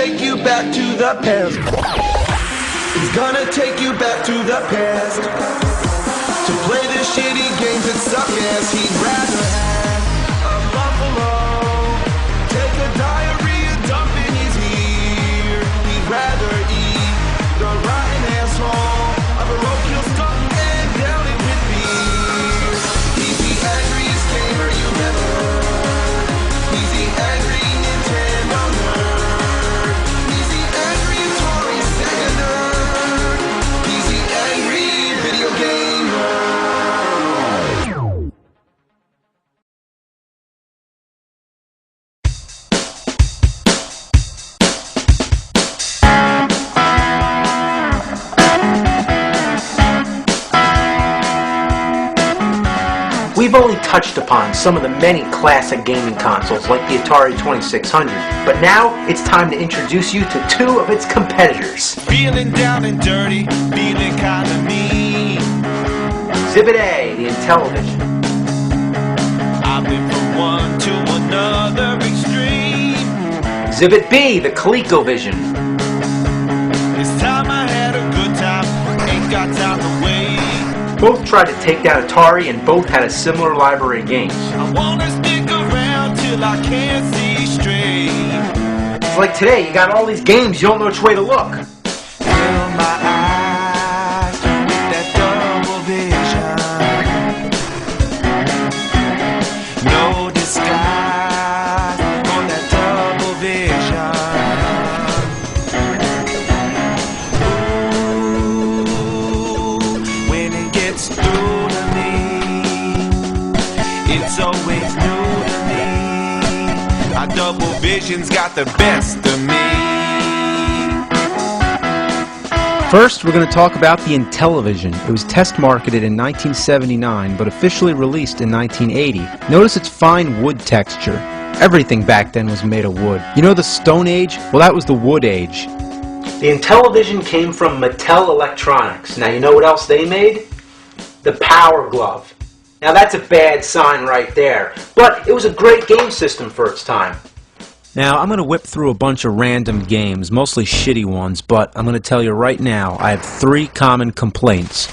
take you back to the past. He's gonna take you back to the past to play the shitty games that suck ass. He'd rather have a buffalo take a diarrhea dump in his ear. He'd rather eat the rotten asshole of a roadkill skunk and down it with beer. He's the angriest gamer you've ever heard. He's the angry Nintendo nerd. He's the angry Atari Sega nerd. He's the angry video gamer. We've only touched upon some of the many classic gaming consoles like the Atari 2600, but now it's time to introduce you to two of its competitors. Feeling down and dirty, feeling kinda mean. Exhibit A, the Intellivision. I've been from one to another extreme. Exhibit B, the ColecoVision. This time I had a good time, ain't got time to wait. Both tried to take down Atari and both had a similar library of games. I wanna stick around till I can't see straight. It's like today, you got all these games, you don't know which way to look. Fill my eyes with that double vision. No disguise on that double vision. Ooh, when it gets through to me, it's always new to me. My double vision's got the best of me. First, we're going to talk about the Intellivision. It was test marketed in 1979, but officially released in 1980. Notice its fine wood texture. Everything back then was made of wood. You know the Stone Age? Well, that was the Wood Age. The Intellivision came from Mattel Electronics. Now you know what else they made? The Power Glove. Now that's a bad sign right there, but it was a great game system for its time. Now, I'm going to whip through a bunch of random games, mostly shitty ones, but I'm going to tell you right now, I have 3 common complaints.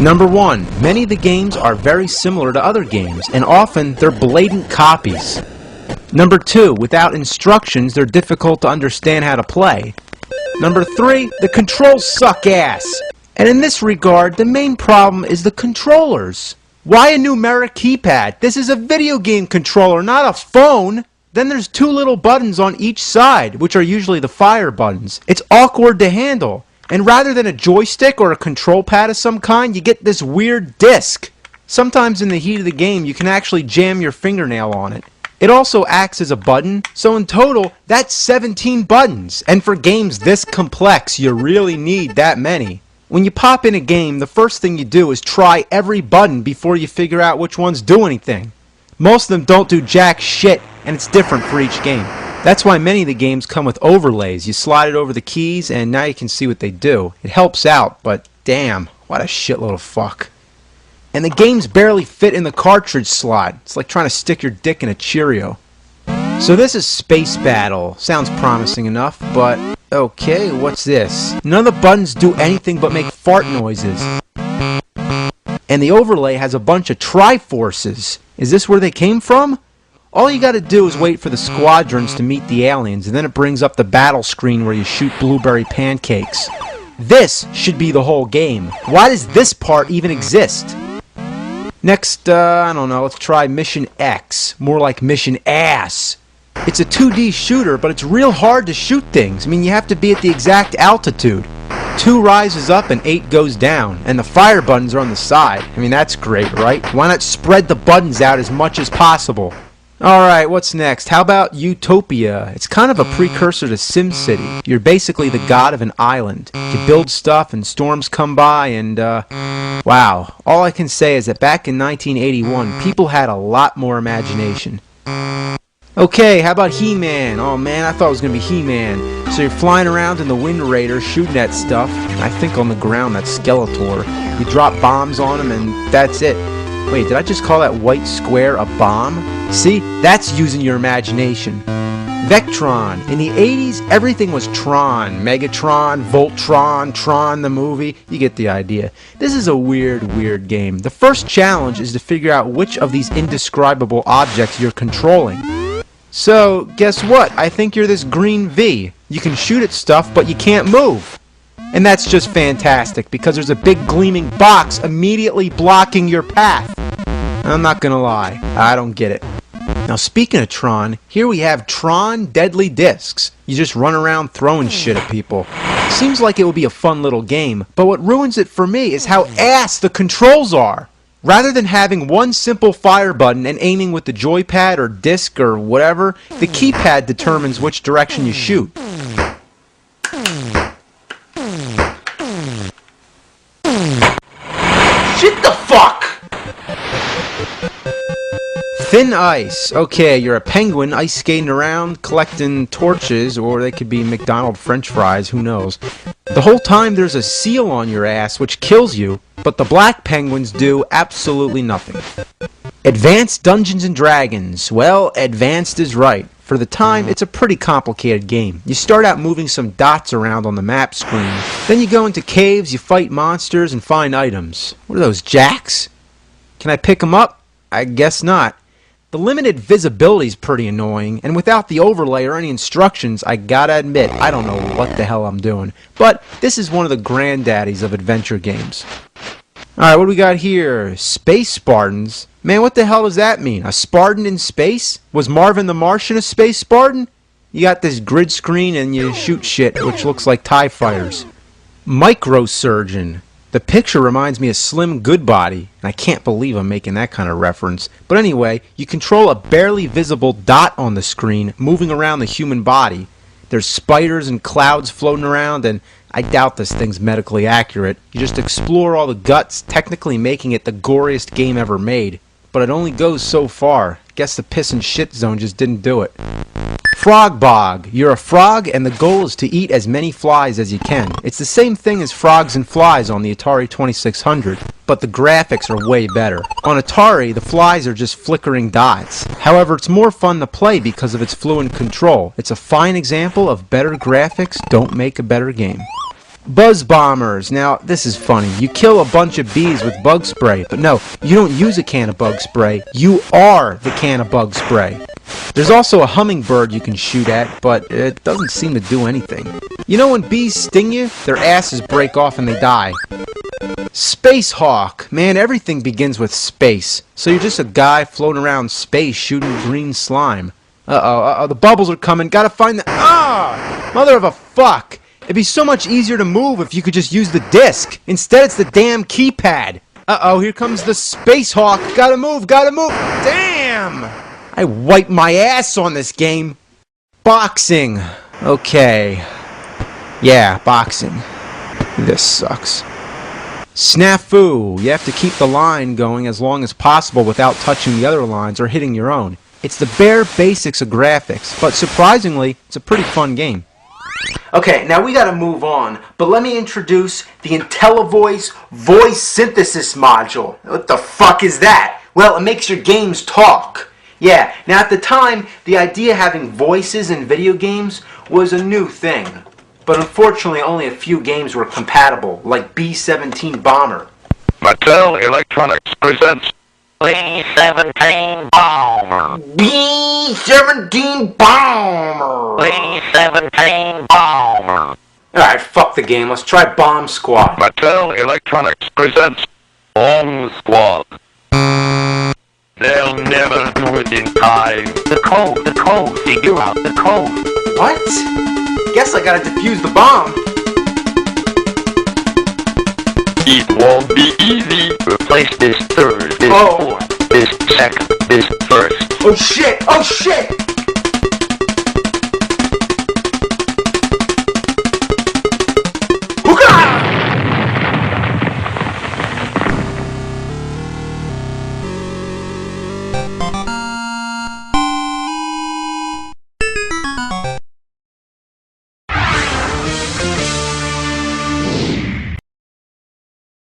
Number 1, many of the games are very similar to other games, and often they're blatant copies. Number 2, without instructions, they're difficult to understand how to play. Number 3, the controls suck ass. And in this regard, the main problem is the controllers. Why a numeric keypad? This is a video game controller, not a phone. Then there's 2 little buttons on each side, which are usually the fire buttons. It's awkward to handle. And rather than a joystick or a control pad of some kind, you get this weird disc. Sometimes in the heat of the game, you can actually jam your fingernail on it. It also acts as a button, so in total, that's 17 buttons. And for games this complex, you really need that many. When you pop in a game, the first thing you do is try every button before you figure out which ones do anything. Most of them don't do jack shit, and it's different for each game. That's why many of the games come with overlays. You slide it over the keys, and now you can see what they do. It helps out, but damn, what a shitload of fuck. And the games barely fit in the cartridge slot. It's like trying to stick your dick in a Cheerio. So this is Space Battle. Sounds promising enough, but okay, what's this? None of the buttons do anything but make fart noises. And the overlay has a bunch of Triforces. Is this where they came from? All you gotta do is wait for the squadrons to meet the aliens, and then it brings up the battle screen where you shoot blueberry pancakes. This should be the whole game. Why does this part even exist? Next, I don't know, let's try Mission X. More like Mission Ass. It's a 2D shooter, but it's real hard to shoot things. I mean, you have to be at the exact altitude. 2 rises up and 8 goes down, and the fire buttons are on the side. I mean, that's great, right? Why not spread the buttons out as much as possible? Alright, what's next? How about Utopia? It's kind of a precursor to SimCity. You're basically the god of an island. You build stuff and storms come by and, wow. All I can say is that back in 1981, people had a lot more imagination. Okay, how about He-Man? Oh man, I thought it was going to be He-Man. So you're flying around in the Wind Raider shooting at stuff. I think on the ground that's Skeletor. You drop bombs on him and that's it. Wait, did I just call that white square a bomb? See? That's using your imagination. Vectron. In the 80s, everything was Tron. Megatron, Voltron, Tron the movie. You get the idea. This is a weird game. The first challenge is to figure out which of these indescribable objects you're controlling. So, guess what? I think you're this green V. You can shoot at stuff, but you can't move. And that's just fantastic, because there's a big gleaming box immediately blocking your path. I'm not gonna lie, I don't get it. Now speaking of Tron, here we have Tron Deadly Discs. You just run around throwing shit at people. Seems like it would be a fun little game, but what ruins it for me is how ass the controls are. Rather than having one simple fire button and aiming with the joypad or disc or whatever, the keypad determines which direction you shoot. Shit the fuck! Thin Ice. Okay, you're a penguin ice skating around collecting torches, or they could be McDonald's French fries, who knows. The whole time there's a seal on your ass which kills you, but the black penguins do absolutely nothing. Advanced Dungeons and Dragons. Well, advanced is right. For the time, it's a pretty complicated game. You start out moving some dots around on the map screen. Then you go into caves, you fight monsters, and find items. What are those, jacks? Can I pick them up? I guess not. The limited visibility is pretty annoying, and without the overlay or any instructions, I gotta admit, I don't know what the hell I'm doing. But this is one of the granddaddies of adventure games. Alright, what do we got here? Space Spartans? Man, what the hell does that mean? A Spartan in space? Was Marvin the Martian a space Spartan? You got this grid screen and you shoot shit, which looks like TIE fighters. Microsurgeon. The picture reminds me of Slim Goodbody, and I can't believe I'm making that kind of reference. But anyway, you control a barely visible dot on the screen moving around the human body. There's spiders and clouds floating around, and I doubt this thing's medically accurate. You just explore all the guts, technically making it the goriest game ever made. But it only goes so far. Guess the piss and shit zone just didn't do it. Frog Bog. You're a frog and the goal is to eat as many flies as you can. It's the same thing as Frogs and Flies on the Atari 2600, but the graphics are way better. On Atari, the flies are just flickering dots. However, it's more fun to play because of its fluid control. It's a fine example of better graphics don't make a better game. Buzz Bombers. Now, this is funny. You kill a bunch of bees with bug spray, but no, you don't use a can of bug spray. You are the can of bug spray. There's also a hummingbird you can shoot at, but it doesn't seem to do anything. You know when bees sting you, their asses break off and they die. Space Hawk. Man, everything begins with space. So you're just a guy floating around space shooting green slime. Uh-oh, the bubbles are coming. Gotta find the... Ah! Mother of a fuck! It'd be so much easier to move if you could just use the disc. Instead, it's the damn keypad. Uh-oh, here comes the Space Hawk. Gotta move, gotta move. Damn! I wiped my ass on this game. Boxing. Okay. Yeah, boxing. This sucks. Snafu. You have to keep the line going as long as possible without touching the other lines or hitting your own. It's the bare basics of graphics, but surprisingly, it's a pretty fun game. Okay, now we gotta move on, but let me introduce the IntelliVoice voice synthesis module. What the fuck is that? Well, it makes your games talk. Yeah, now at the time, the idea of having voices in video games was a new thing. But unfortunately, only a few games were compatible, like B-17 Bomber. Mattel Electronics presents B-17 Bomber. B-17 Bomber! B-17 Bomber. Alright, fuck the game. Let's try Bomb Squad. Mattel Electronics presents Bomb Squad. They'll never do it in time. The code, figure out the code. What? Guess I gotta defuse the bomb. It won't be easy. Replace this third, this fourth, this second, this first. Oh shit! Oh shit!